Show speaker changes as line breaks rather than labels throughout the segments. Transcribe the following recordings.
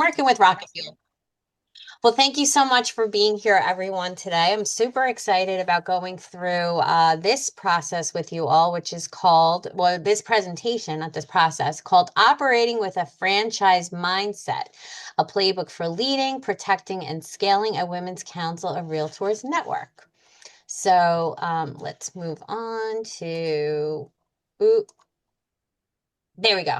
working with rocket fuel. Well, thank you so much for being here, everyone, today. I'm super excited about going through this process with you all, which is called, well, this presentation, not this process, called Operating with a Franchise Mindset, a playbook for leading, protecting, and scaling a Women's Council of Realtors network. So let's move on to, ooh, there we go.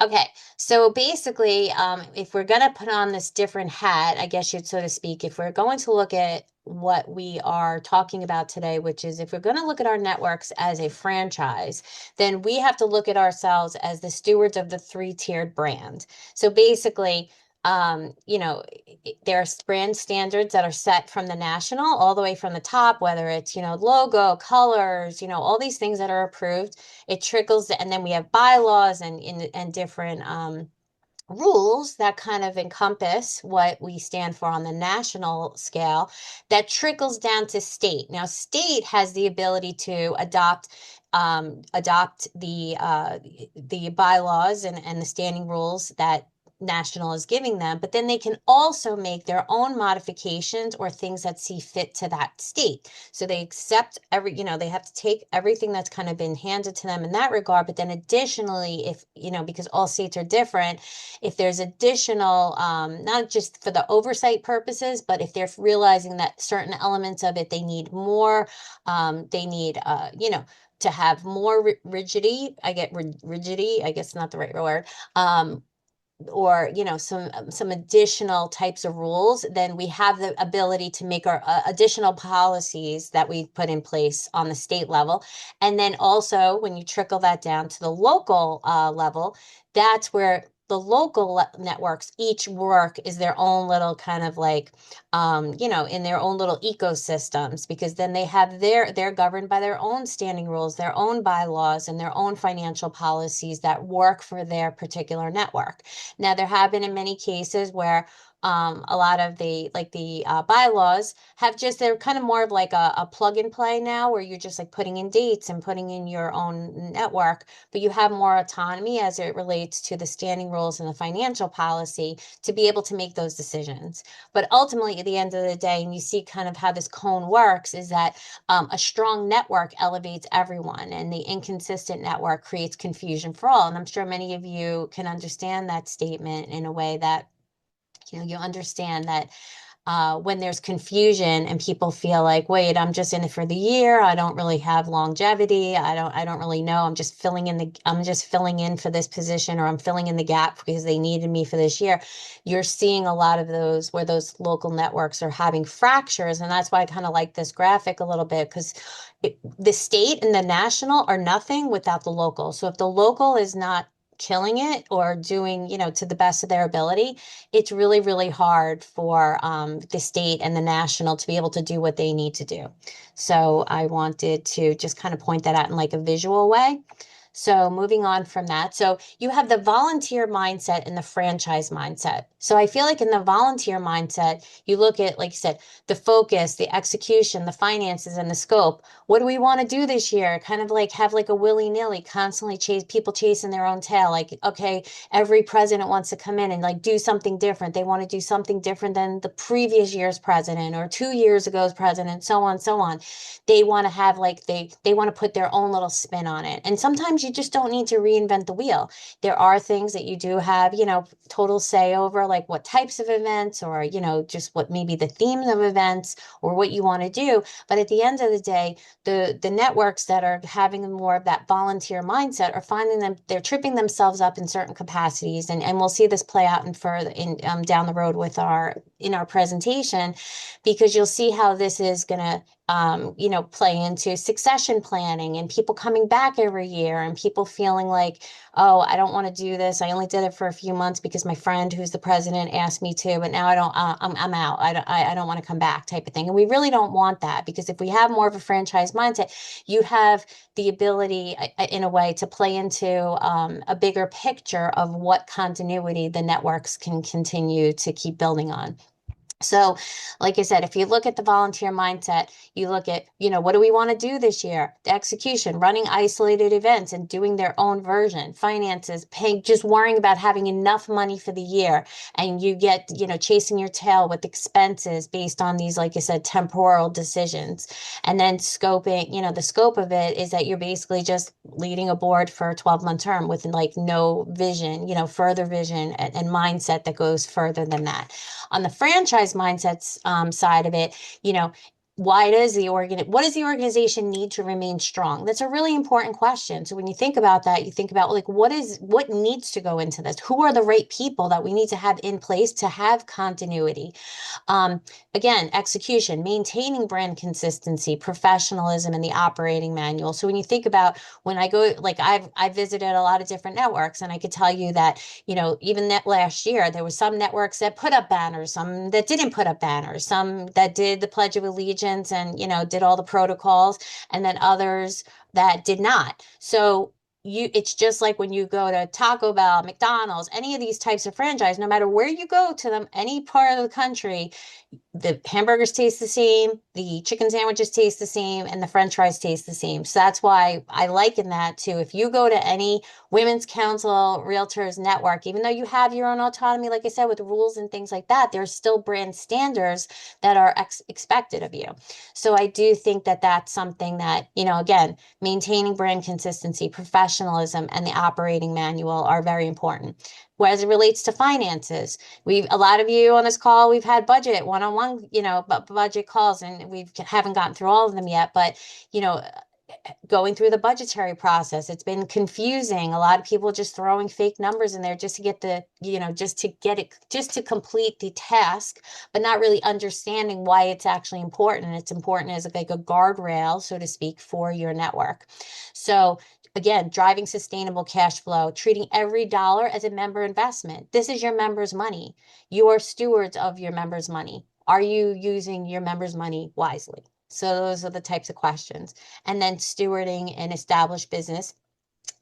Okay, so basically, if we're going to put on this different hat, I guess you'd so to speak, if we're going to look at what we are talking about today, which is if we're going to look at our networks as a franchise, then we have to look at ourselves as the stewards of the three-tiered brand. So basically, there are brand standards that are set from the national all the way from the top, whether it's, logo, colors, all these things that are approved. It trickles, and then we have bylaws and different rules that kind of encompass what we stand for on the national scale that trickles down to state. Now, state has the ability to adopt the bylaws and the standing rules that national is giving them, but then they can also make their own modifications or things that see fit to that state. So they accept they have to take everything that's kind of been handed to them in that regard. But then additionally, if, because all states are different, if there's additional, not just for the oversight purposes, but if they're realizing that certain elements of it, they need more, they need, to have more rigidity. Rigidity, I guess not the right word. Or some additional types of rules, then we have the ability to make our additional policies that we put in place on the state level. And then also when you trickle that down to the local level, that's where the local networks each work is their own little kind of like in their own little ecosystems, because then they're governed by their own standing rules, their own bylaws, and their own financial policies that work for their particular network. Now, there have been in many cases where a lot of the bylaws they're kind of more of like a plug and play now, where you're just like putting in dates and putting in your own network, but you have more autonomy as it relates to the standing rules and the financial policy to be able to make those decisions. But ultimately, at the end of the day, and you see kind of how this cone works, is that a strong network elevates everyone, and the inconsistent network creates confusion for all. And I'm sure many of you can understand that statement in a way that you understand that when there's confusion and people feel like, wait, I'm just in it for the year. I don't really have longevity. I don't really know. I'm just filling in for this position, or I'm filling in the gap because they needed me for this year. You're seeing a lot of those where those local networks are having fractures. And that's why I kind of like this graphic a little bit, because the state and the national are nothing without the local. So if the local is not killing it or doing, to the best of their ability, it's really, really hard for the state and the national to be able to do what they need to do. So I wanted to just kind of point that out in like a visual way. So moving on from that, so you have the volunteer mindset and the franchise mindset. So I feel like in the volunteer mindset, you look at, like you said, the focus, the execution, the finances, and the scope. What do we want to do this year? Kind of like have like a willy-nilly, constantly people chasing their own tail. Like, okay, every president wants to come in and like do something different. They want to do something different than the previous year's president or 2 years ago's president, so on, so on. They want to have like they want to put their own little spin on it. And sometimes you just don't need to reinvent the wheel. There are things that you do have, total say over, like what types of events, or, just what maybe the themes of events or what you want to do. But at the end of the day, the networks that are having more of that volunteer mindset are finding they're tripping themselves up in certain capacities. And we'll see this play out in further in down the road with in our presentation, because you'll see how this is going to play into succession planning and people coming back every year and people feeling like, oh, I don't want to do this. I only did it for a few months because my friend who's the president asked me to, but now I don't, I'm out. I don't want to come back, type of thing. And we really don't want that, because if we have more of a franchise mindset, you have the ability in a way to play into a bigger picture of what continuity the networks can continue to keep building on. So, like I said, if you look at the volunteer mindset, you look at, what do we want to do this year? The execution, running isolated events and doing their own version, finances, paying, just worrying about having enough money for the year. And you get, chasing your tail with expenses based on these, like I said, temporal decisions. And then scoping, the scope of it is that you're basically just leading a board for a 12-month term with like no vision, further vision and mindset that goes further than that. On the franchise mindsets side of it, you know, what does the organization need to remain strong? That's a really important question. So when you think about that, you think about like what needs to go into this? Who are the right people that we need to have in place to have continuity? Um, Again, execution, maintaining brand consistency, professionalism, and the operating manual. So when you think about when I go, like I've visited a lot of different networks, and I could tell you that, even that last year, there was some networks that put up banners, some that didn't put up banners, some that did the Pledge of Allegiance and, did all the protocols, and then others that did not. So it's just like when you go to Taco Bell, McDonald's, any of these types of franchise, no matter where you go to them, any part of the country, the hamburgers taste the same, the chicken sandwiches taste the same, and the French fries taste the same. So that's why I liken that to if you go to any Women's Council Realtors network, even though you have your own autonomy, like I said, with rules and things like that, there's still brand standards that are expected of you. So I do think that that's something that, again, maintaining brand consistency, professionalism, and the operating manual are very important. Whereas it relates to finances, a lot of you on this call, we've had budget one-on-one, budget calls, and we haven't gotten through all of them yet. But, you know, going through the budgetary process, it's been confusing. A lot of people just throwing fake numbers in there just to get just to complete the task, but not really understanding why it's actually important. And it's important as like a guardrail, so to speak, for your network. So again, driving sustainable cash flow, treating every dollar as a member investment. This is your members' money. You are stewards of your members' money. Are you using your members' money wisely? So those are the types of questions. And then stewarding an established business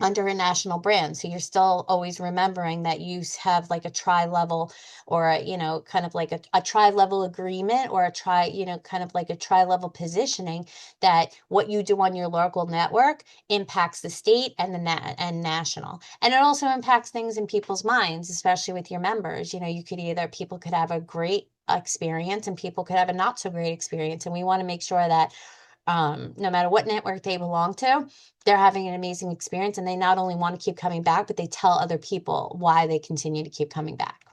under a national brand. So you're still always remembering that you have like a tri-level or kind of like a tri-level agreement or kind of like a tri-level positioning, that what you do on your local network impacts the state and and national. And it also impacts things in people's minds, especially with your members. People could have a great experience and people could have a not so great experience. And we want to make sure that no matter what network they belong to, they're having an amazing experience, and they not only want to keep coming back, but they tell other people why they continue to keep coming back.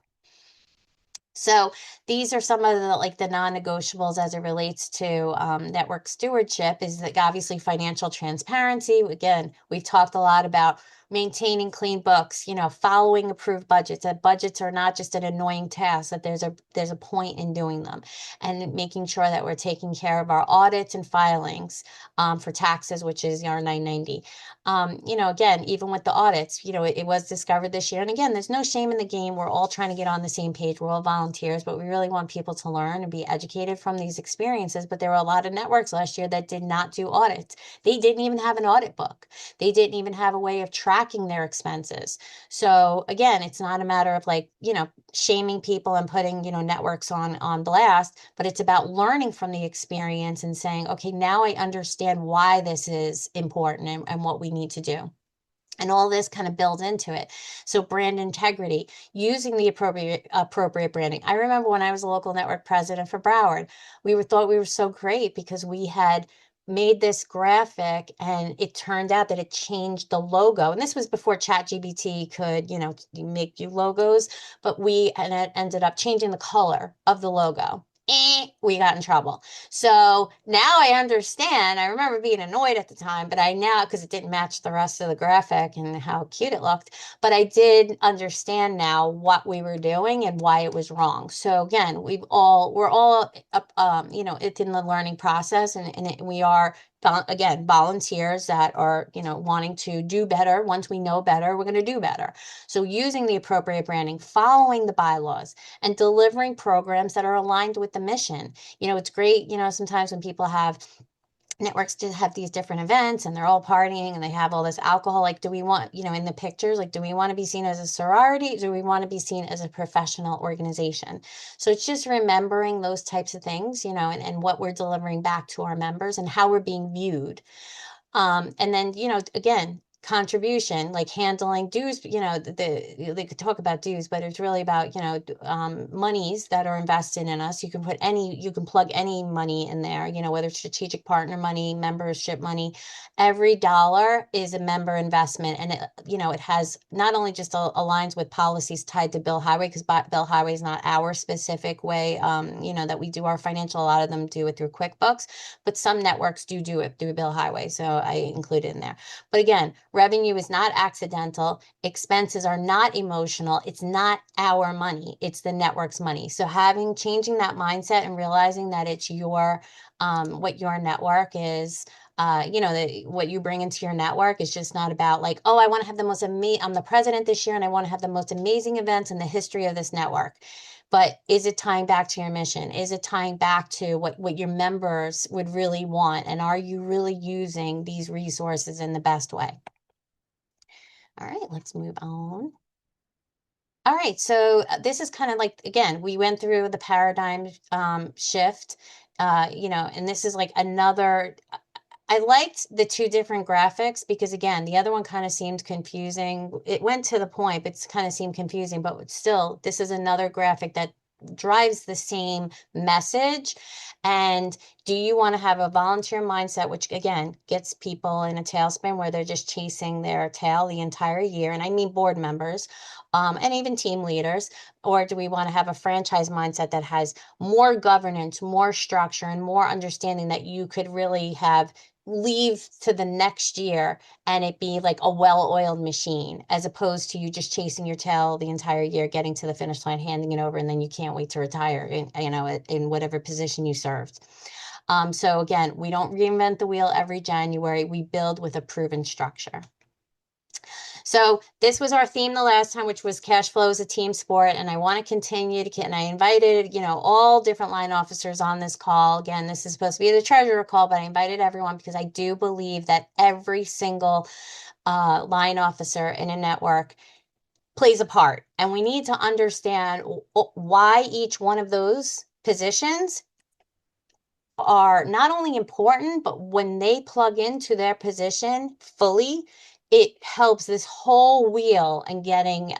So these are some of the non-negotiables as it relates to network stewardship. Is that obviously financial transparency. Again, we've talked a lot about maintaining clean books, following approved budgets, that budgets are not just an annoying task, that there's a point in doing them, and making sure that we're taking care of our audits and filings for taxes, which is our 990. Again, even with the audits, it was discovered this year. And again, there's no shame in the game. We're all trying to get on the same page. We're all volunteers, but we really want people to learn and be educated from these experiences. But there were a lot of networks last year that did not do audits. They didn't even have an audit book. They didn't even have a way of tracking their expenses. So again, it's not a matter of shaming people and putting, networks on blast, but it's about learning from the experience and saying, okay, now I understand why this is important and what we need to do. And all this kind of builds into it. So brand integrity, using the appropriate branding. I remember when I was a local network president for Broward, thought we were so great because we had made this graphic and it turned out that it changed the logo. And this was before ChatGPT could, make you logos, but and it ended up changing the color of the logo. We got in trouble. So now I understand. I remember being annoyed at the time, but I now, because it didn't match the rest of the graphic and how cute it looked, but I did understand now what we were doing and why it was wrong. So again, we're all, it's in the learning process, and we are, again, volunteers that are, wanting to do better. Once we know better, we're going to do better. So using the appropriate branding, following the bylaws, and delivering programs that are aligned with the mission. It's great, sometimes when people have networks to have these different events and they're all partying and they have all this alcohol. Like, do we want, in the pictures, like, do we want to be seen as a sorority? Do we want to be seen as a professional organization? So it's just remembering those types of things, and what we're delivering back to our members and how we're being viewed. And then, again, contribution, like handling dues, they could talk about dues, but it's really about, monies that are invested in us. You can plug any money in there, whether it's strategic partner money, membership money. Every dollar is a member investment. And it has not only just aligns with policies tied to Bill Highway, because Bill Highway is not our specific way, that we do our financial. A lot of them do it through QuickBooks, but some networks do it through Bill Highway. So I include it in there. But again, revenue is not accidental. Expenses are not emotional. It's not our money. It's the network's money. So changing that mindset and realizing that it's what your network is, what you bring into your network is just not about like, oh, I want to have the most amazing, I'm the president this year and I want to have the most amazing events in the history of this network. But is it tying back to your mission? Is it tying back to what your members would really want? And are you really using these resources in the best way? All right, let's move on. All right, so this is kind of like, again, we went through the paradigm shift, and this is like another. I liked the two different graphics because, again, the other one kind of seemed confusing. It went to the point, but it kind of seemed confusing. But still, this is another graphic that drives the same message. And do you want to have a volunteer mindset, which, again, gets people in a tailspin where they're just chasing their tail the entire year? And I mean board members, and even team leaders. Or do we want to have a franchise mindset that has more governance, more structure, and more understanding that you could really leave to the next year and it be like a well-oiled machine, as opposed to you just chasing your tail the entire year, getting to the finish line, handing it over, and then you can't wait to retire in whatever position you served. So again, we don't reinvent the wheel every January. We build with a proven structure. So this was our theme the last time, which was cash flow is a team sport. And I want to continue and I invited, all different line officers on this call. Again, this is supposed to be the treasurer call, but I invited everyone because I do believe that every single line officer in a network plays a part. And we need to understand why each one of those positions are not only important, but when they plug into their position fully, it helps this whole wheel and getting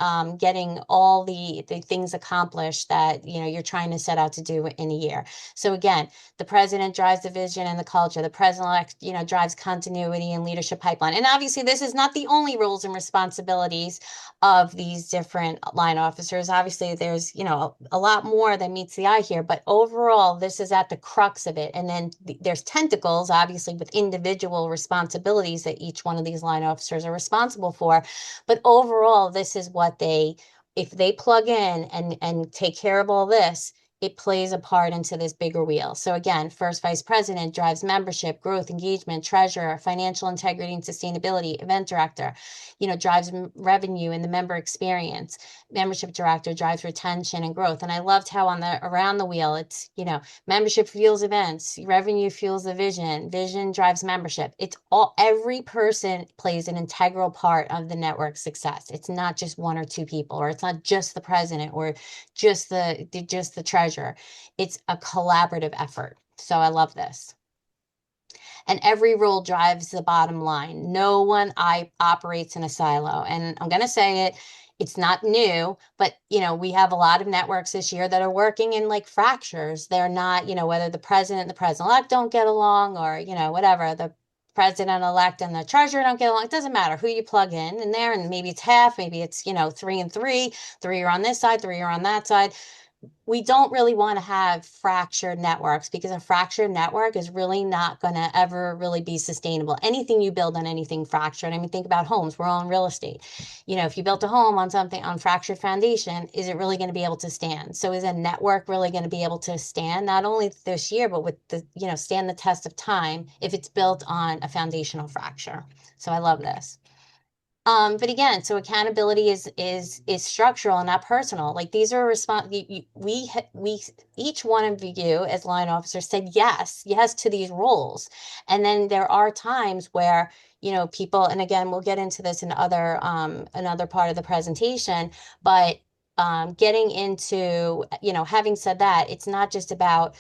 all the things accomplished that you're trying to set out to do in a year. So again, the president drives the vision and the culture. The president-elect, drives continuity and leadership pipeline. And obviously, this is not the only roles and responsibilities of these different line officers. Obviously, there's a lot more that meets the eye here, but overall, this is at the crux of it. And then there's tentacles, obviously, with individual responsibilities that each one of these line officers are responsible for. But overall, this is what if they plug in and take care of all this, it plays a part into this bigger wheel. So again, first vice president drives membership, growth, engagement, treasurer, financial integrity and sustainability, event director, drives revenue and the member experience. Membership director drives retention and growth. And I loved how around the wheel, it's, membership fuels events, revenue fuels the vision drives membership. Every person plays an integral part of the network's success. It's not just one or two people, or it's not just the president or just the treasurer. It's a collaborative effort. So I love this. And every role drives the bottom line. No one operates in a silo. And I'm going to say it, it's not new, but we have a lot of networks this year that are working in like fractures. They're not, whether the president and the president-elect don't get along, or, whatever, the president-elect and the treasurer don't get along. It doesn't matter who you plug in there, and maybe it's half, maybe it's, 3 and 3, 3 are on this side, 3 are on that side. We don't really want to have fractured networks, because a fractured network is really not going to ever really be sustainable. Anything you build on anything fractured, I mean, think about homes. We're all in real estate. If you built a home on something on fractured foundation, is it really going to be able to stand? So is a network really going to be able to stand, not only this year, but with stand the test of time if it's built on a foundational fracture? So I love this. But again, so accountability is structural and not personal. Like these are we each one of you as line officers said yes to these roles, and then there are times where people, and again we'll get into this in another part of the presentation, but getting into having said that, it's not just about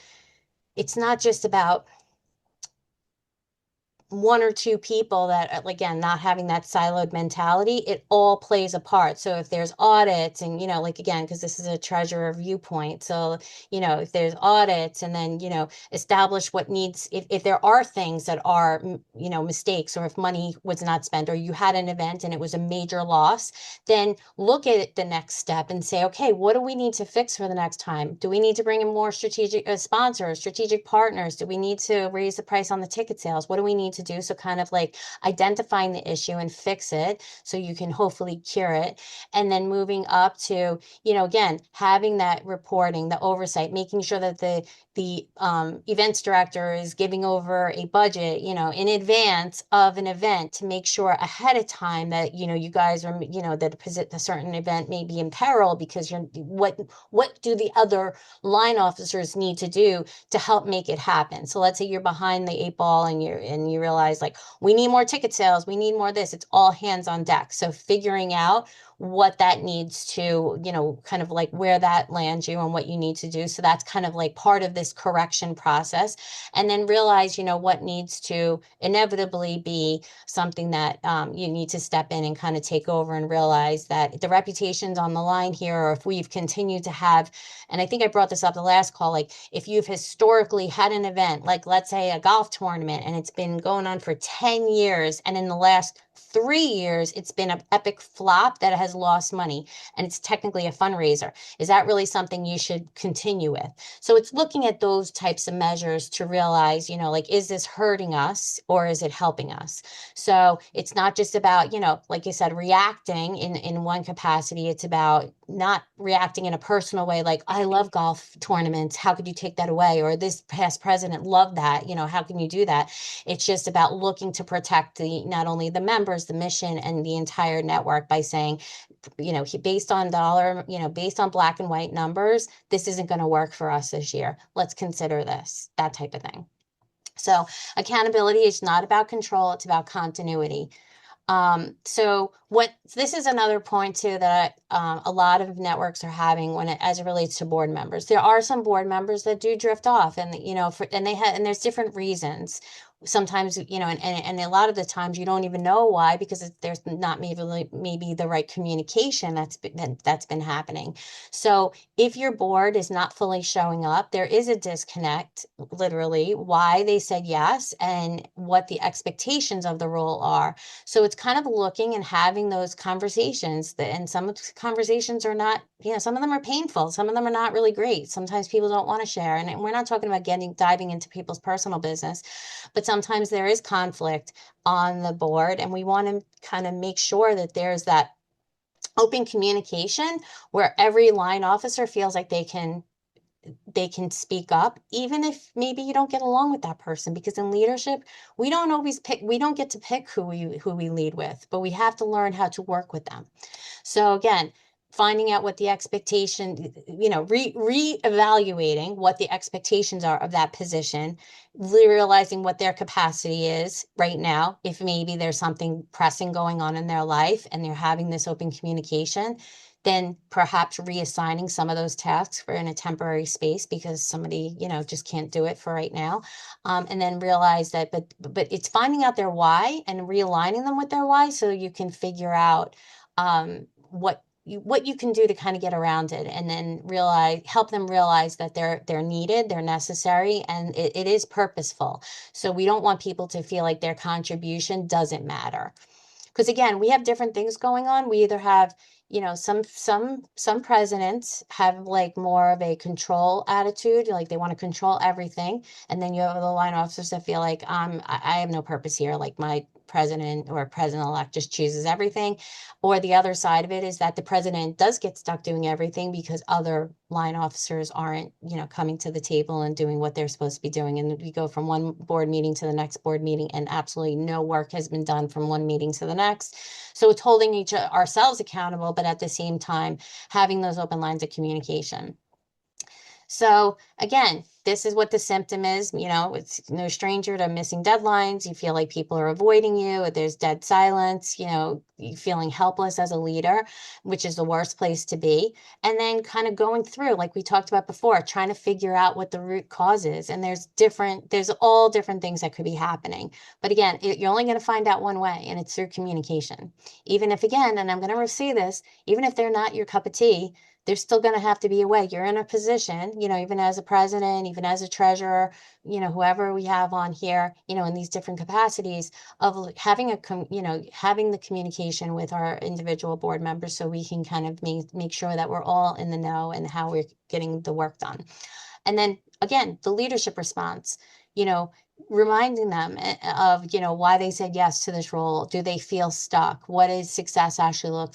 one or two people that again not having that siloed mentality. It all plays a part. So if there's audits and like again, because this is a treasurer viewpoint, so if there's audits, and then establish what needs, if there are things that are mistakes, or if money was not spent, or you had an event and it was a major loss, then look at the next step and say, okay, what do we need to fix for the next time? Do we need to bring in more strategic sponsors, strategic partners? Do we need to raise the price on the ticket sales? What do we need to do? So kind of like identifying the issue and fix it so you can hopefully cure it. And then moving up to, again, having that reporting, the oversight, making sure that the events director is giving over a budget, in advance of an event, to make sure ahead of time that, you guys are, that a certain event may be in peril, because what do the other line officers need to do to help make it happen? So let's say you're behind the eight ball, and you realize, like, we need more ticket sales, we need more this. It's all hands on deck. So figuring out what that needs to, kind of like where that lands you and what you need to do. So that's kind of like part of this correction process. And then realize, what needs to inevitably be something that you need to step in and kind of take over, and realize that the reputation's on the line here. Or if we've continued to have, and I think I brought this up the last call, like if you've historically had an event, like let's say a golf tournament, and it's been going on for 10 years, and in the last 3 years it's been an epic flop that has lost money, and it's technically a fundraiser, is that really something you should continue with? So it's looking at those types of measures to realize, like, is this hurting us or is it helping us? So it's not just about, like you said, reacting in one capacity. It's about not reacting in a personal way, like, I love golf tournaments, how could you take that away? Or this past president loved that, how can you do that? It's just about looking to protect not only the members, the mission, and the entire network, by saying, based on based on black and white numbers, this isn't going to work for us this year. Let's consider this, that type of thing. So accountability is not about control, it's about continuity. So this is another point too, that a lot of networks are having as it relates to board members. There are some board members that do drift off, and and there's different reasons. Sometimes, and a lot of the times you don't even know why, because there's not maybe the right communication that's been happening. So if your board is not fully showing up, there is a disconnect, literally, why they said yes and what the expectations of the role are. So it's kind of looking and having those conversations, and some of the conversations are not, some of them are painful. Some of them are not really great. Sometimes people don't want to share. And we're not talking about diving into people's personal business, but sometimes there is conflict on the board, and we want to kind of make sure that there's that open communication where every line officer feels like they can speak up, even if maybe you don't get along with that person, because in leadership, we don't get to pick who we lead with, but we have to learn how to work with them. So again, finding out what the expectation, re-evaluating what the expectations are of that position, realizing what their capacity is right now. If maybe there's something pressing going on in their life and they're having this open communication, then perhaps reassigning some of those tasks for in a temporary space because somebody, just can't do it for right now. And then realize that, but it's finding out their why and realigning them with their why, so you can figure out what you can do to kind of get around it, and then help them realize that they're needed, they're necessary, and it is purposeful. So we don't want people to feel like their contribution doesn't matter. Because again, we have different things going on. We either have, some presidents have like more of a control attitude, like they want to control everything. And then you have the line officers that feel like I have no purpose here. Like president or president-elect just chooses everything. Or the other side of it is that the president does get stuck doing everything because other line officers aren't, coming to the table and doing what they're supposed to be doing. And we go from one board meeting to the next board meeting and absolutely no work has been done from one meeting to the next. So it's holding ourselves accountable, but at the same time, having those open lines of communication. So again, this is what the symptom is. It's no stranger to missing deadlines. You feel like people are avoiding you. There's dead silence, you feeling helpless as a leader, which is the worst place to be. And then kind of going through, like we talked about before, trying to figure out what the root cause is. And there's all different things that could be happening. But again, you're only going to find out one way, and it's through communication. Even if, again, and I'm going to say this, even if they're not your cup of tea, there's still going to have to be a way. You're in a position, even as a president, even as a treasurer, whoever we have on here, in these different capacities of having having the communication with our individual board members so we can kind of make sure that we're all in the know and how we're getting the work done. And then again, the leadership response, reminding them of, why they said yes to this role. Do they feel stuck? What does success actually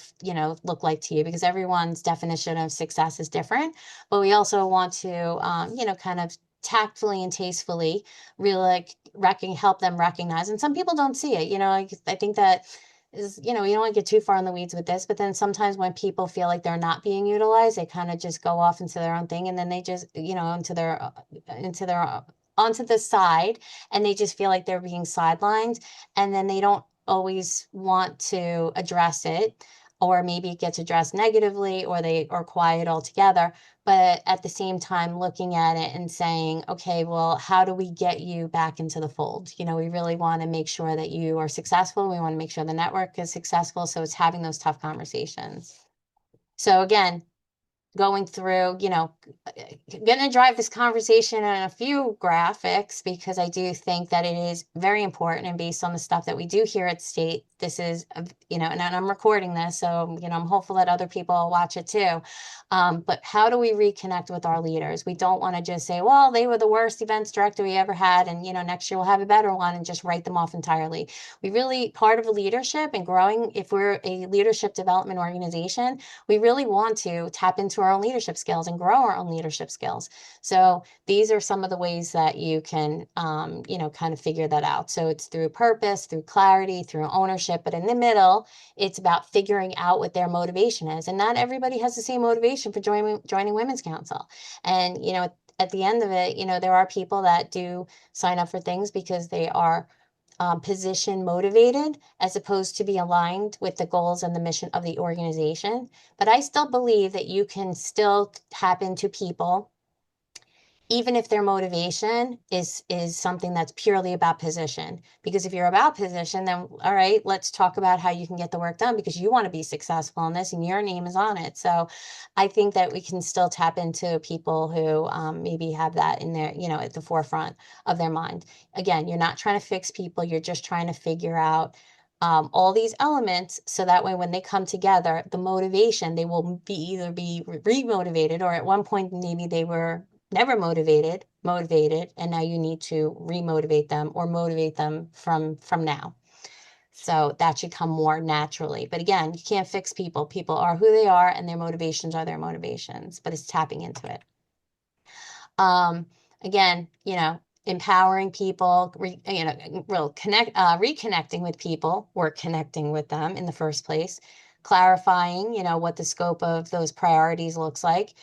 look like to you? Because everyone's definition of success is different, but we also want to, kind of tactfully and tastefully really help them recognize. And some people don't see it. I think that is, you don't want to get too far in the weeds with this, but then sometimes when people feel like they're not being utilized, they kind of just go off into their own thing, and then they just, onto the side, and they just feel like they're being sidelined, and then they don't always want to address it, or maybe it gets addressed negatively, or they are quiet altogether. But at the same time, looking at it and saying, okay, well, how do we get you back into the fold? We really want to make sure that you are successful. We want to make sure the network is successful. So it's having those tough conversations. So again, going through, going to drive this conversation in a few graphics, because I do think that it is very important, and based on the stuff that we do here at State, this is, and I'm recording this, so, I'm hopeful that other people will watch it too. But how do we reconnect with our leaders? We don't want to just say, well, they were the worst events director we ever had, and, next year we'll have a better one, and just write them off entirely. We really, part of leadership and growing, if we're a leadership development organization, we really want to tap into our own leadership skills and grow our own leadership skills. So these are some of the ways that you can, kind of figure that out. So it's through purpose, through clarity, through ownership. But in the middle, it's about figuring out what their motivation is. And not everybody has the same motivation for joining Women's Council. And, at the end of it, there are people that do sign up for things because they are position motivated, as opposed to be aligned with the goals and the mission of the organization. But I still believe that you can still tap into people even if their motivation is something that's purely about position. Because if you're about position, then all right, let's talk about how you can get the work done, because you want to be successful in this and your name is on it. So I think that we can still tap into people who maybe have that in their, at the forefront of their mind. Again, you're not trying to fix people, you're just trying to figure out all these elements, so that way when they come together, the motivation, they will either be re-motivated, or at one point maybe they were never motivated, and now you need to remotivate them or motivate them from now. So that should come more naturally. But again, you can't fix people. People are who they are, and their motivations are their motivations, but it's tapping into it. Again, empowering people, reconnecting with people, or connecting with them in the first place, clarifying, what the scope of those priorities looks like.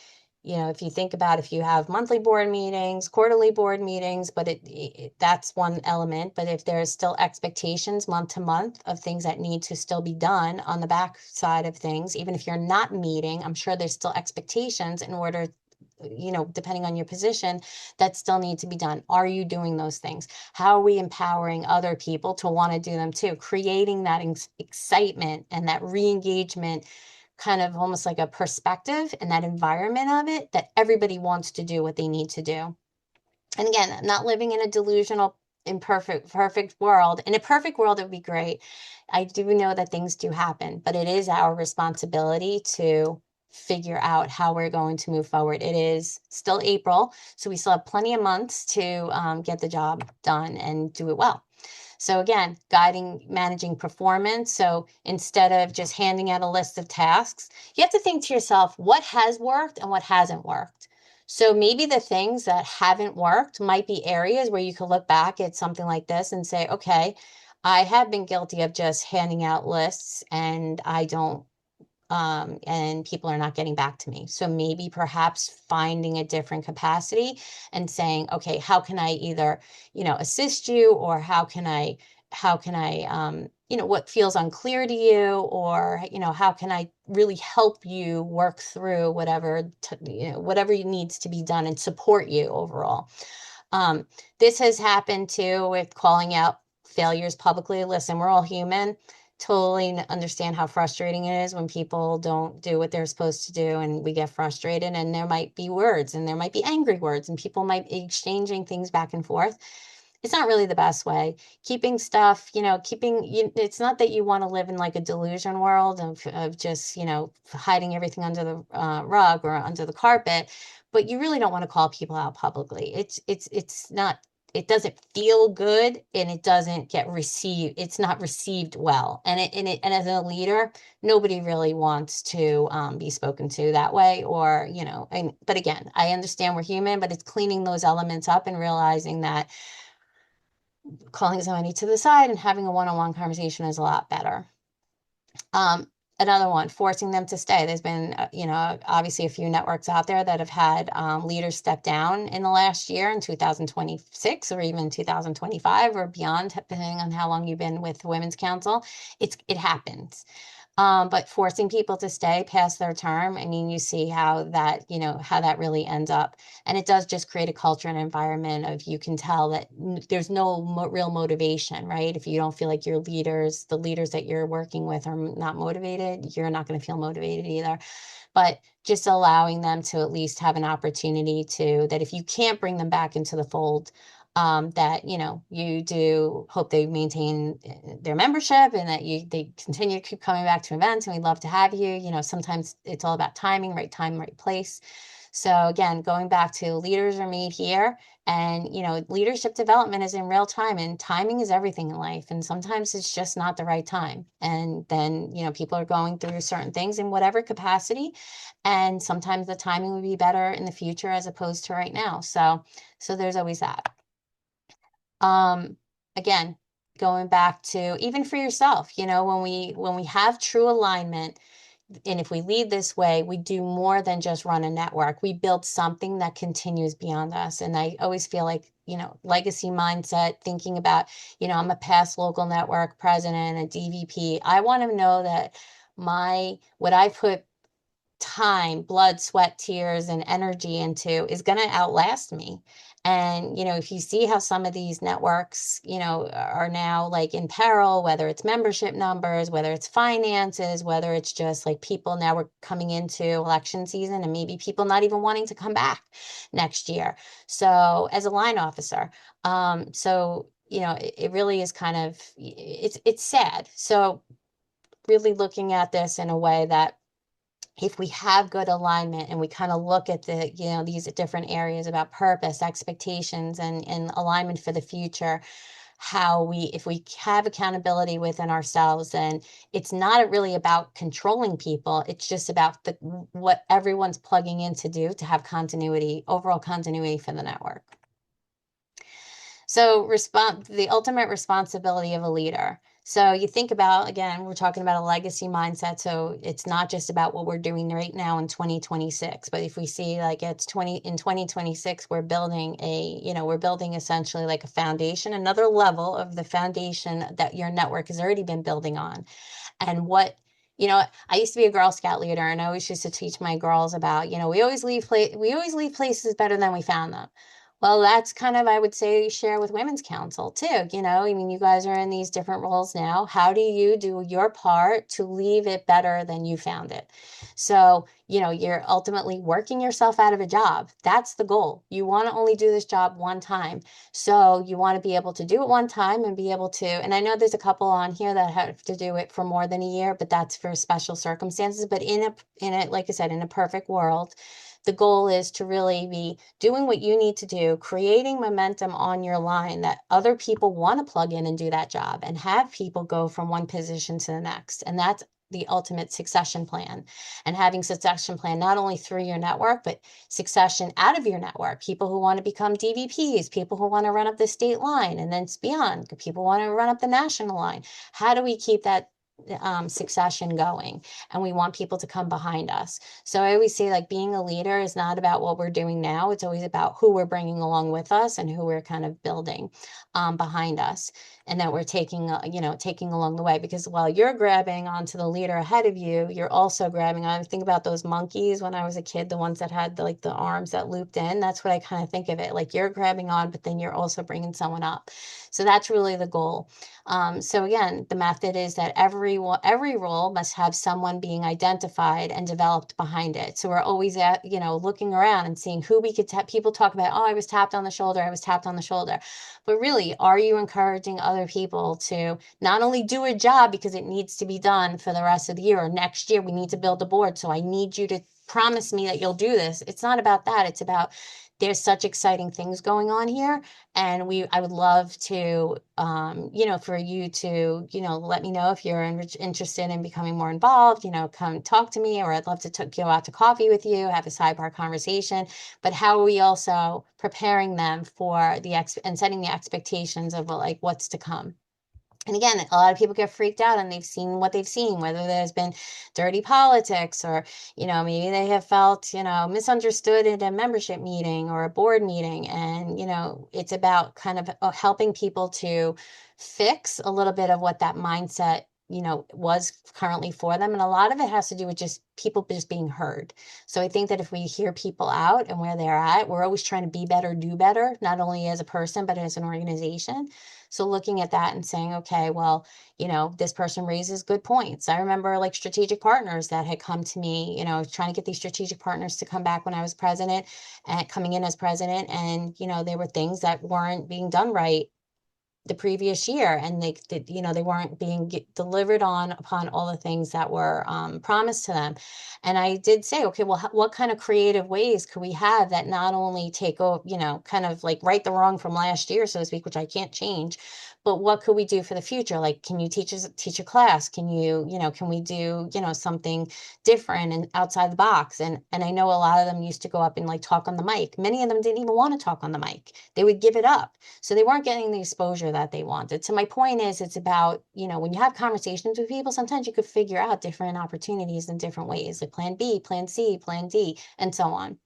If you think about, if you have monthly board meetings, quarterly board meetings, but that's one element. But if there's still expectations month to month of things that need to still be done on the back side of things, even if you're not meeting, I'm sure there's still expectations in order, depending on your position, that still need to be done. Are you doing those things? How are we empowering other people to want to do them too? Creating that excitement and that re-engagement, kind of almost like a perspective and that environment of it, that everybody wants to do what they need to do. And again, not living in a delusional, perfect world. In a perfect world, it would be great. I do know that things do happen, but it is our responsibility to figure out how we're going to move forward. It is still April, so we still have plenty of months to get the job done and do it well. So again, guiding, managing performance. So instead of just handing out a list of tasks, you have to think to yourself, what has worked and what hasn't worked. So maybe the things that haven't worked might be areas where you could look back at something like this and say, okay, I have been guilty of just handing out lists and I don't and people are not getting back to me. So maybe perhaps finding a different capacity and saying, okay, how can I either, assist you, or how can I, what feels unclear to you, or, how can I really help you work through whatever needs to be done and support you overall. Um, this has happened too with calling out failures publicly. Listen, we're all human. Totally understand how frustrating it is when people don't do what they're supposed to do, and we get frustrated, and there might be words, and there might be angry words, and people might be exchanging things back and forth. It's not really the best way. Keeping stuff, it's not that you want to live in like a delusion world of just, hiding everything under the rug or under the carpet, but you really don't want to call people out publicly. It's not, it doesn't feel good, and it doesn't get received. It's not received well. And as a leader, nobody really wants to be spoken to that way, or, but again, I understand we're human, but it's cleaning those elements up and realizing that calling somebody to the side and having a one-on-one conversation is a lot better. Um, Another one, forcing them to stay. There's been, obviously a few networks out there that have had leaders step down in the last year, in 2026 or even 2025 or beyond, depending on how long you've been with Women's Council. It happens. But forcing people to stay past their term, I mean, you see how that really ends up. And it does just create a culture and environment of, you can tell that there's no real motivation, right? If you don't feel like the leaders that you're working with are not motivated, you're not going to feel motivated either. But just allowing them to at least have an opportunity that if you can't bring them back into the fold, that you do hope they maintain their membership, and that they continue to keep coming back to events, and we'd love to have you. Sometimes it's all about timing, right time, right place. So again, going back to, leaders are made here, and leadership development is in real time, and timing is everything in life, and sometimes it's just not the right time, and then people are going through certain things in whatever capacity, and sometimes the timing would be better in the future as opposed to right now. So there's always that. um Again, going back to, even for yourself, when we have true alignment, and if we lead this way, we do more than just run a network. We build something that continues beyond us. And I always feel like, legacy mindset, thinking about, I'm a past local network president, a DVP. I want to know that what I put time, blood, sweat, tears, and energy into is going to outlast me. And, if you see how some of these networks, are now like in peril, whether it's membership numbers, whether it's finances, whether it's just like people now we're coming into election season, and maybe people not even wanting to come back next year. So as a line officer, it really is kind of, it's sad. So really looking at this in a way that, if we have good alignment, and we kind of look at these different areas about purpose, expectations, and alignment for the future, if we have accountability within ourselves, then it's not really about controlling people. It's just about what everyone's plugging in to do to have continuity, overall continuity for the network. So the ultimate responsibility of a leader. So you think about, again, we're talking about a legacy mindset. So it's not just about what we're doing right now in 2026, but if we see like in 2026, we're building we're building essentially like a foundation, another level of the foundation that your network has already been building on. And I used to be a Girl Scout leader, and I always used to teach my girls about, we always leave places better than we found them. Well, that's kind of, I would say, share with Women's Council too. I mean, you guys are in these different roles now. How do you do your part to leave it better than you found it? So, you're ultimately working yourself out of a job. That's the goal. You want to only do this job one time. So you want to be able to do it one time and be able to, and I know there's a couple on here that have to do it for more than a year, but that's for special circumstances. But in a, like I said, in a perfect world, the goal is to really be doing what you need to do, creating momentum on your line that other people want to plug in and do that job, and have people go from one position to the next. And that's the ultimate succession plan. And having succession plan not only through your network, but succession out of your network. People who want to become DVPs, people who want to run up the state line and then beyond, people want to run up the national line. How do we keep that succession going? And we want people to come behind us. So I always say, like, being a leader is not about what we're doing now. It's always about who we're bringing along with us and who we're kind of building behind us, and that we're taking, taking along the way. Because while you're grabbing onto the leader ahead of you, you're also grabbing on. Think about those monkeys when I was a kid, the ones that had like the arms that looped in. That's what I kind of think of it. Like, you're grabbing on, but then you're also bringing someone up. So that's really the goal. So again, the method is that every role must have someone being identified and developed behind it. So we're always looking around and seeing who we could tap. People talk about, oh, I was tapped on the shoulder, I was tapped on the shoulder. But really, are you encouraging other people to not only do a job because it needs to be done for the rest of the year, or next year we need to build a board, so I need you to promise me that you'll do this. It's not about that. It's about, there's such exciting things going on here, and I would love to, for you to, let me know if you're interested in becoming more involved. Come talk to me, or I'd love to go out to coffee with you, have a sidebar conversation. But how are we also preparing them for and setting the expectations of, like, what's to come? And again, a lot of people get freaked out and they've seen what they've seen, whether there's been dirty politics, or, maybe they have felt, misunderstood at a membership meeting or a board meeting. And, it's about kind of helping people to fix a little bit of what that mindset, was currently for them. And a lot of it has to do with just people just being heard. So I think that if we hear people out and where they're at, we're always trying to be better, do better, not only as a person, but as an organization. So looking at that and saying, okay, well, this person raises good points. I remember, like, strategic partners that had come to me, trying to get these strategic partners to come back when I was president, and coming in as president. And, there were things that weren't being done right the previous year, and they weren't being delivered on upon all the things that were promised to them. And I did say, okay, well, what kind of creative ways could we have that not only take over, kind of like right the wrong from last year, so to speak, which I can't change, but what could we do for the future? Like, can you teach a class? Can we do, something different and outside the box? And I know a lot of them used to go up and, like, talk on the mic. Many of them didn't even want to talk on the mic. They would give it up. So they weren't getting the exposure that they wanted. So my point is, it's about, when you have conversations with people, sometimes you could figure out different opportunities in different ways, like plan B, plan C, plan D, and so on.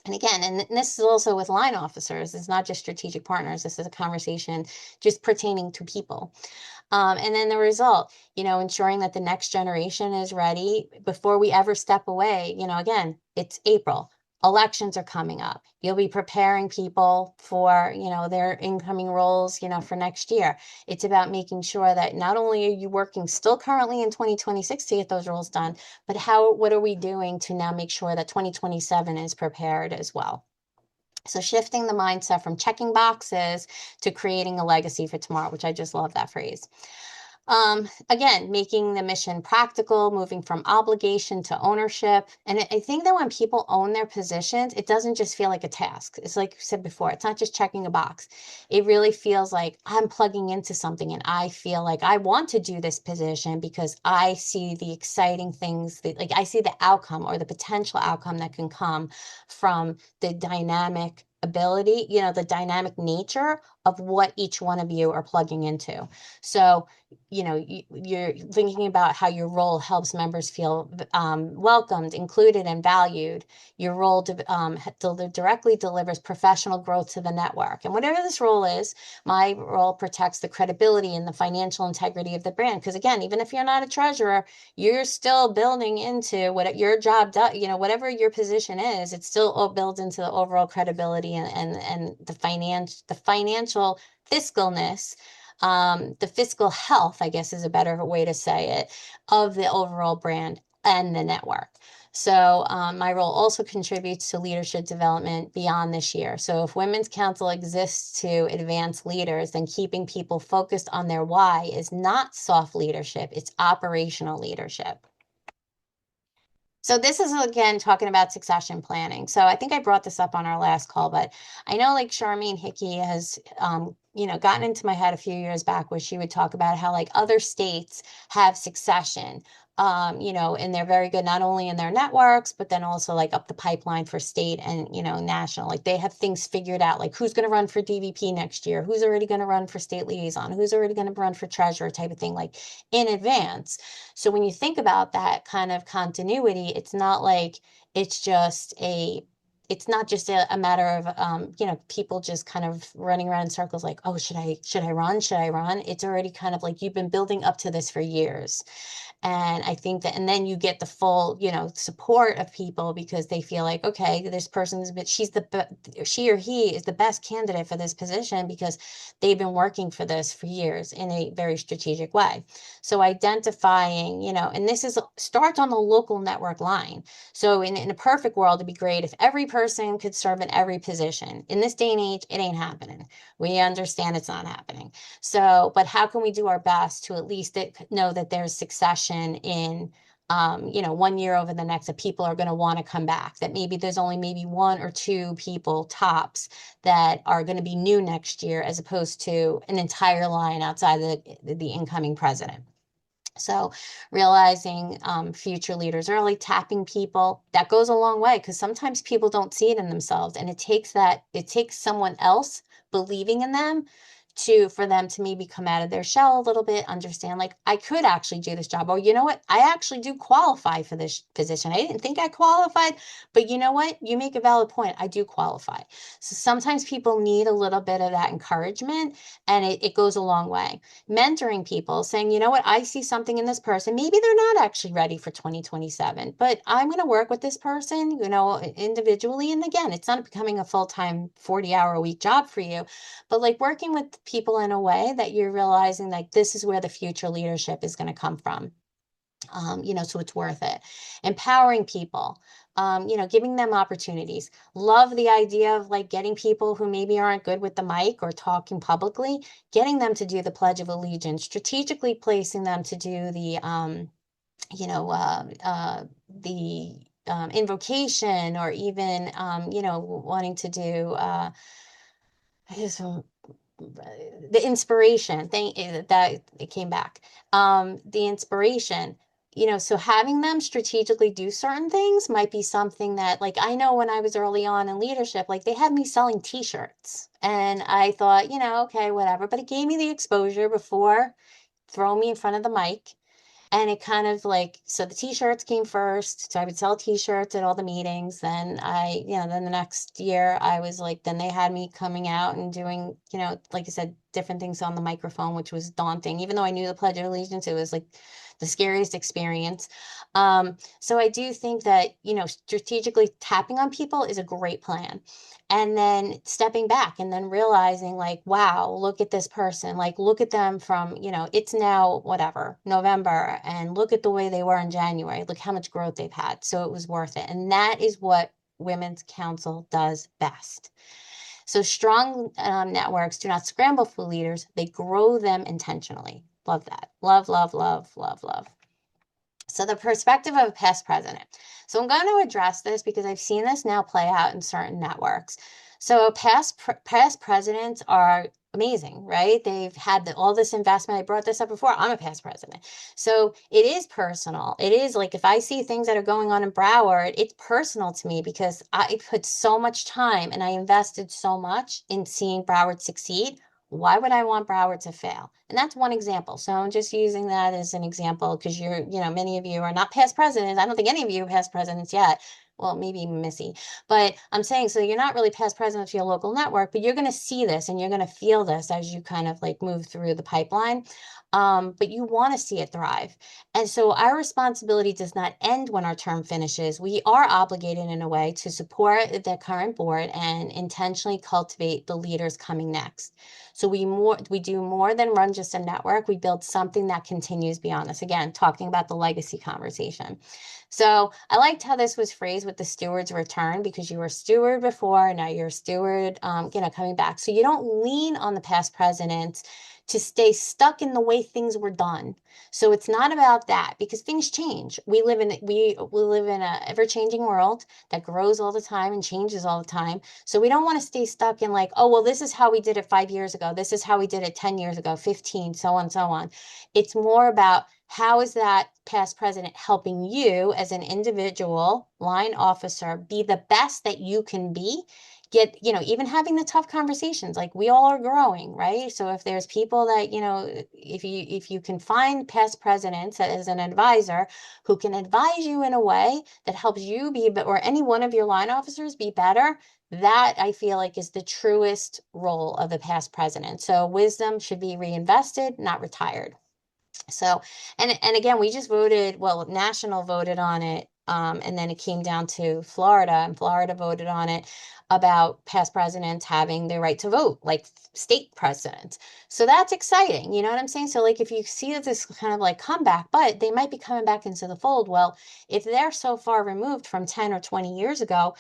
And again, and this is also with line officers. It's not just strategic partners. This is a conversation just pertaining to people. And then the result, ensuring that the next generation is ready before we ever step away. Again, it's April. Elections are coming up. You'll be preparing people for, their incoming roles, for next year. It's about making sure that not only are you working still currently in 2026 to get those roles done, but what are we doing to now make sure that 2027 is prepared as well? So shifting the mindset from checking boxes to creating a legacy for tomorrow, which I just love that phrase. Again, making the mission practical, moving from obligation to ownership. And I think that when people own their positions, it doesn't just feel like a task. It's like you said before, it's not just checking a box. It really feels like I'm plugging into something, and I feel like I want to do this position because I see the exciting things like I see the outcome or the potential outcome that can come from the dynamic ability, the dynamic nature of what each one of you are plugging into. So, you're thinking about how your role helps members feel welcomed, included, and valued. Your role directly delivers professional growth to the network. And whatever this role is, my role protects the credibility and the financial integrity of the brand. Because again, even if you're not a treasurer, you're still building into what your job does, whatever your position is, it still all builds into the overall credibility and the financial fiscalness, the fiscal health, I guess is a better way to say it, of the overall brand and the network. So my role also contributes to leadership development beyond this year. So if Women's Council exists to advance leaders, then keeping people focused on their why is not soft leadership, it's operational leadership. So this is again talking about succession planning. So I think I brought this up on our last call, but I know like Charmaine Hickey has, gotten into my head a few years back where she would talk about how like other states have succession, and they're very good not only in their networks, but then also like up the pipeline for state and, national. Like they have things figured out, like who's going to run for DVP next year, who's already going to run for state liaison, who's already going to run for treasurer type of thing, like in advance. So when you think about that kind of continuity, it's not like it's just a it's not just a matter of people just kind of running around in circles like, oh, should I run, it's already kind of like you've been building up to this for years. And I think that, and then you get the full, support of people because they feel like, okay, this person's, but she or he is the best candidate for this position because they've been working for this for years in a very strategic way. So identifying, and this is starts on the local network line. So in a perfect world, it'd be great if every person could serve in every position. In this day and age, it ain't happening. We understand it's not happening. So, but how can we do our best to at least know that there's succession in, 1 year over the next, that people are going to want to come back, that maybe there's only maybe one or two people tops that are going to be new next year, as opposed to an entire line outside the incoming president. So realizing future leaders early, tapping people, that goes a long way because sometimes people don't see it in themselves. And it takes someone else believing in them for them to maybe come out of their shell a little bit, understand like I could actually do this job. Or you know what? I actually do qualify for this position. I didn't think I qualified, but you know what? You make a valid point. I do qualify. So sometimes people need a little bit of that encouragement, and it goes a long way. Mentoring people, saying, you know what, I see something in this person. Maybe they're not actually ready for 2027, but I'm going to work with this person, individually. And again, it's not becoming a full-time 40-hour a week job for you, but like working with people in a way that you're realizing like this is where the future leadership is going to come from. So it's worth it. Empowering people, giving them opportunities. Love the idea of like getting people who maybe aren't good with the mic or talking publicly, getting them to do the Pledge of Allegiance, strategically placing them to do the invocation, or even, wanting to do his the inspiration thing that it came back. The inspiration, so having them strategically do certain things might be something that, like, I know when I was early on in leadership, like they had me selling t-shirts and I thought, okay, whatever, but it gave me the exposure before throwing me in front of the mic. And it kind of like, so the t-shirts came first. So I would sell t-shirts at all the meetings. Then the next year I was like, then they had me coming out and doing, like I said, different things on the microphone, which was daunting. Even though I knew the Pledge of Allegiance, it was like the scariest experience. So I do think that, strategically tapping on people is a great plan. And then stepping back and then realizing like, wow, look at this person, like look at them from, it's now whatever, November, and look at the way they were in January. Look how much growth they've had. So it was worth it. And that is what Women's Council does best. So strong networks do not scramble for leaders. They grow them intentionally. Love that. Love, love, love, love, love. So the perspective of a past president. So I'm going to address this because I've seen this now play out in certain networks. So past presidents are amazing, right? They've had all this investment. I brought this up before. I'm a past president. So it is personal. It is like if I see things that are going on in Broward, it's personal to me because I put so much time and I invested so much in seeing Broward succeed. Why would I want Broward to fail? And that's one example. So I'm just using that as an example because many of you are not past presidents. I don't think any of you are past presidents yet. Well, maybe Missy, but I'm saying, so you're not really past presidents for your local network, but you're going to see this and you're going to feel this as you kind of like move through the pipeline. But you want to see it thrive. And so our responsibility does not end when our term finishes. We are obligated in a way to support the current board and intentionally cultivate the leaders coming next. So we do more than run just a network. We build something that continues beyond this. Again, talking about the legacy conversation. So I liked how this was phrased with the steward's return, because you were a steward before, now you're a steward, coming back. So you don't lean on the past presidents to stay stuck in the way things were done. So it's not about that, because things change. We live in a ever-changing world that grows all the time and changes all the time. So we don't want to stay stuck in like, oh, well, this is how we did it 5 years ago. This is how we did it 10 years ago, 15, so on, so on. It's more about how is that past president helping you as an individual line officer be the best that you can be, get, even having the tough conversations, like we all are growing, right? So if there's people that, if you can find past presidents as an advisor who can advise you in a way that helps you be, or any one of your line officers be better, that I feel like is the truest role of the past president. So wisdom should be reinvested, not retired. So, and again, we just voted, well, national voted on it, and then it came down to Florida, and Florida voted on it about past presidents having the right to vote, like state presidents. So that's exciting. You know what I'm saying? So like if you see this kind of like comeback, but they might be coming back into the fold. Well, if they're so far removed from 10 or 20 years ago,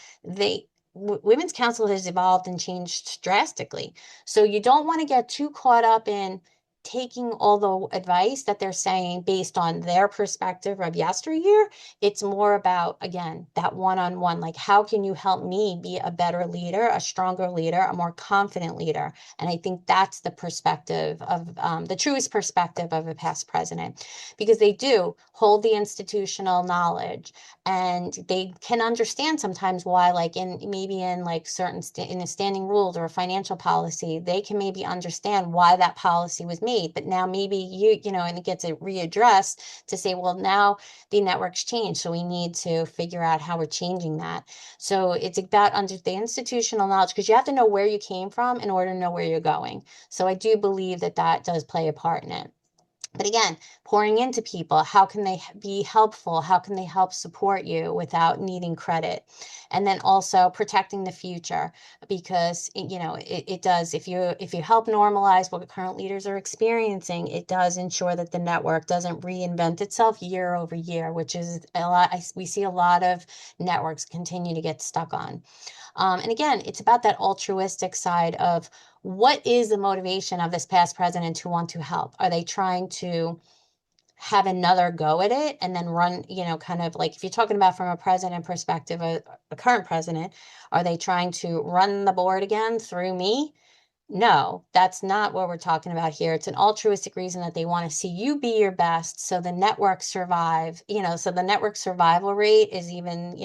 Women's Council has evolved and changed drastically. So you don't want to get too caught up in taking all the advice that they're saying based on their perspective of yesteryear. It's more about, again, that one-on-one, like how can you help me be a better leader, a stronger leader, a more confident leader? And I think that's the perspective of the truest perspective of a past president, because they do hold the institutional knowledge, and they can understand sometimes why, like in like certain in a standing rules or a financial policy, they can maybe understand why that policy was made. But now maybe and it gets readdressed to say, well, now the network's changed, so we need to figure out how we're changing that. So it's about under the institutional knowledge, because you have to know where you came from in order to know where you're going. So I do believe that that does play a part in it. But again, pouring into people, how can they be helpful? How can they help support you without needing credit? And then also protecting the future, because it does, if you help normalize what current leaders are experiencing, it does ensure that the network doesn't reinvent itself year over year, which is a lot. We see a lot of networks continue to get stuck on. And again, it's about that altruistic side of what is the motivation of this past president to want to help? Are they trying to have another go at it and then run, kind of like if you're talking about from a president perspective, a current president, are they trying to run the board again through me? No, that's not what we're talking about here. It's an altruistic reason that they want to see you be your best so the network survive, so the network survival rate is even,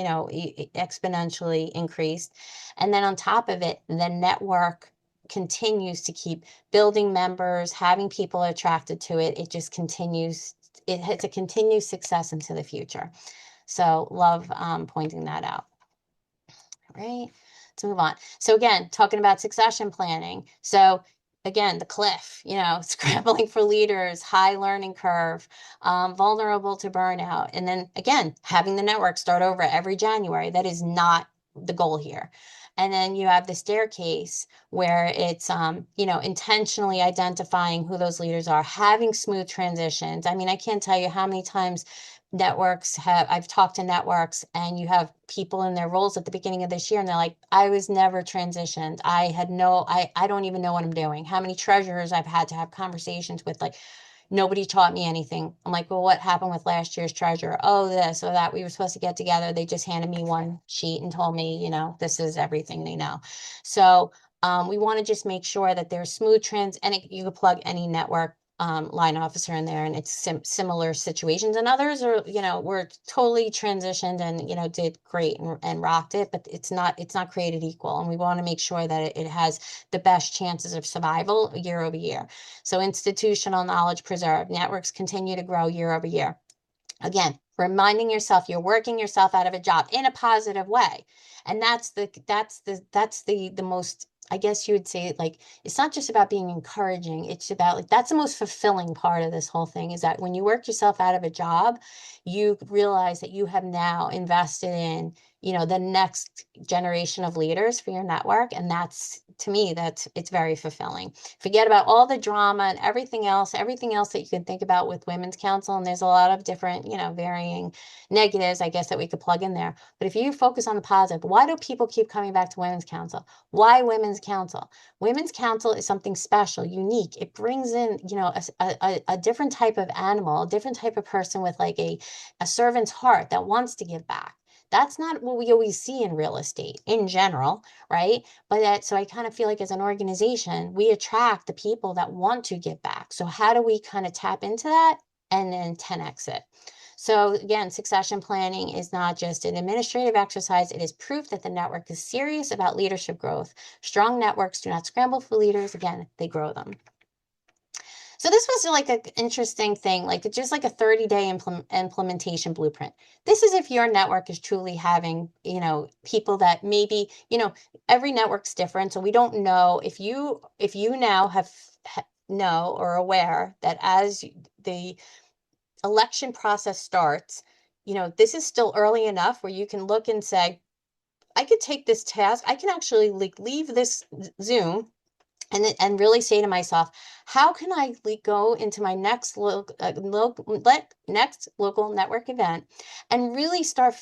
exponentially increased. And then on top of it, the network continues to keep building members, having people attracted to it. It just continues, it's a continued success into the future. So love pointing that out. All right, let's move on. So again, talking about succession planning. So again, the cliff, scrambling for leaders, high learning curve, vulnerable to burnout. And then again, having the network start over every January. That is not the goal here. And then you have the staircase where it's, intentionally identifying who those leaders are, having smooth transitions. I mean, I can't tell you how many times I've talked to networks, and you have people in their roles at the beginning of this year and they're like, I was never transitioned. I don't even know what I'm doing. How many treasurers I've had to have conversations with, like, nobody taught me anything. I'm like, well, what happened with last year's treasurer? Oh, this or that. We were supposed to get together. They just handed me one sheet and told me, this is everything they know. So we want to just make sure that there's smooth and you can plug any network line officer in there, and it's similar situations. And others are, were totally transitioned and, did great and rocked it, but it's not created equal. And we want to make sure that it has the best chances of survival year over year. So institutional knowledge preserved, networks continue to grow year over year. Again, reminding yourself you're working yourself out of a job in a positive way. And that's the most, I guess you would say, like, it's not just about being encouraging. It's about, like, that's the most fulfilling part of this whole thing, is that when you work yourself out of a job, you realize that you have now invested in, the next generation of leaders for your network. And that's, to me, it's very fulfilling. Forget about all the drama and everything else that you can think about with Women's Council. And there's a lot of different, varying seeing negatives, I guess, that we could plug in there. But if you focus on the positive, why do people keep coming back to Women's Council? Why Women's Council? Women's Council is something special, unique. It brings in, you know, a different type of animal, a different type of person with like a servant's heart that wants to give back. That's not what we always see in real estate in general, right? So I kind of feel like as an organization, we attract the people that want to give back. So how do we kind of tap into that and then 10x it? So again, succession planning is not just an administrative exercise. It is proof that the network is serious about leadership growth. Strong networks do not scramble for leaders. Again, they grow them. So this was like an interesting thing, like just like a 30-day implementation blueprint. This is if your network is truly having, you know, people that maybe, you know, every network's different. So we don't know if you now know or aware that as the election process starts, you know, this is still early enough where you can look and say, I could take this task. I can actually like leave this Zoom and really say to myself, how can I go into my next next local network event and really start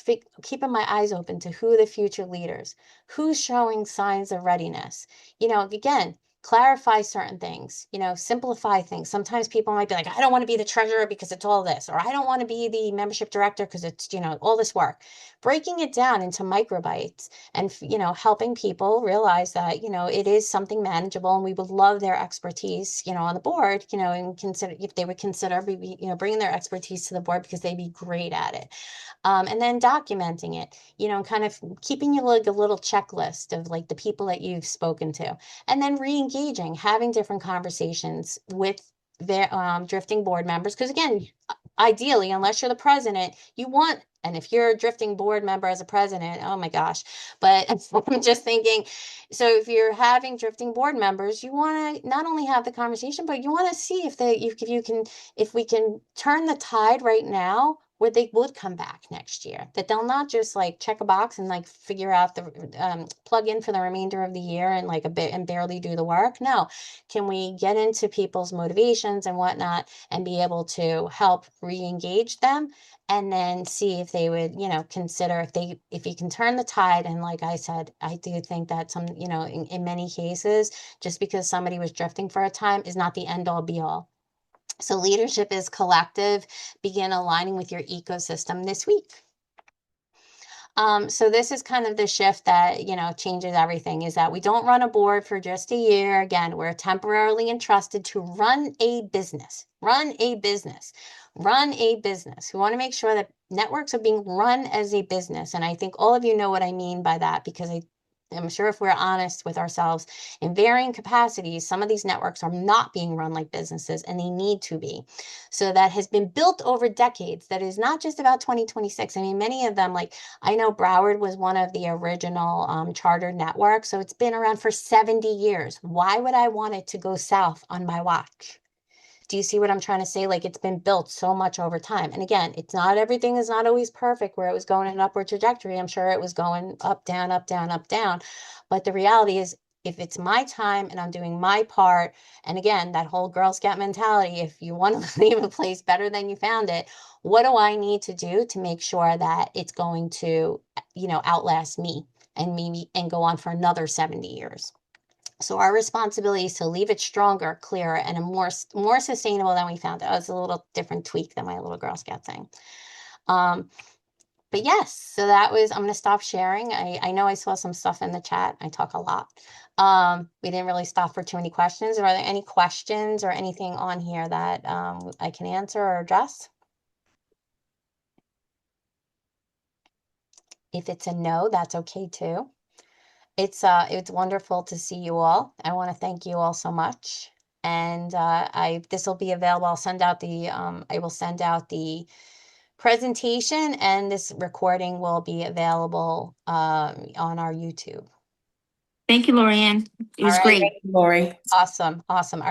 keeping my eyes open to who are the future leaders, who's showing signs of readiness. You know, again, clarify certain things, you know, simplify things. Sometimes people might be like, I don't want to be the treasurer because it's all this, or I don't want to be the membership director because it's, you know, all this work. Breaking it down into microbytes and, you know, helping people realize that, you know, it is something manageable and we would love their expertise, you know, on the board, you know, and consider if they would consider, you know, bringing their expertise to the board because they'd be great at it. And then documenting it, you know, kind of keeping you like a little checklist of like the people that you've spoken to, and then re-engaging, having different conversations with their drifting board members. Because again, ideally, unless you're the president, you want, and if you're a drifting board member as a president, oh my gosh. But I'm just thinking, so if you're having drifting board members, you want to not only have the conversation, but you want to see if we can turn the tide right now where they would come back next year, that they'll not just like check a box and like figure out the plug in for the remainder of the year and like a bit and barely do the work. No, can we get into people's motivations and whatnot and be able to help re-engage them, and then see if they would, you know, consider if you can turn the tide. And like I said, I do think that some, you know, in many cases, just because somebody was drifting for a time is not the end all be all. So leadership is collective. Begin aligning with your ecosystem this week. So this is kind of the shift that, you know, changes everything, is that we don't run a board for just a year. Again, we're temporarily entrusted to run a business, run a business, run a business. We want to make sure that networks are being run as a business. And I think all of you know what I mean by that, because I'm sure if we're honest with ourselves, in varying capacities, some of these networks are not being run like businesses, and they need to be. So that has been built over decades. That is not just about 2026. I mean, many of them, like I know Broward was one of the original charter networks, so it's been around for 70 years. Why would I want it to go south on my watch? Do you see what I'm trying to say? Like, it's been built so much over time. And again, it's not, everything is not always perfect where it was going in an upward trajectory. I'm sure it was going up, down, up, down, up, down. But the reality is, if it's my time and I'm doing my part, and again, that whole Girl Scout mentality, if you want to leave a place better than you found it, what do I need to do to make sure that it's going to, you know, outlast me and go on for another 70 years? So our responsibility is to leave it stronger, clearer, and a more sustainable than we found it. That was a little different tweak than my little Girl Scout thing. But yes, so that was, I'm going to stop sharing. I know I saw some stuff in the chat. I talk a lot. We didn't really stop for too many questions. Are there any questions or anything on here that I can answer or address? If it's a no, that's okay too. It's wonderful to see you all. I want to thank you all so much. And this will be available. I'll send out I will send out the presentation, and this recording will be available on our YouTube.
Thank you, Lorianne. It was great.
Lori.
Awesome. Awesome. All right.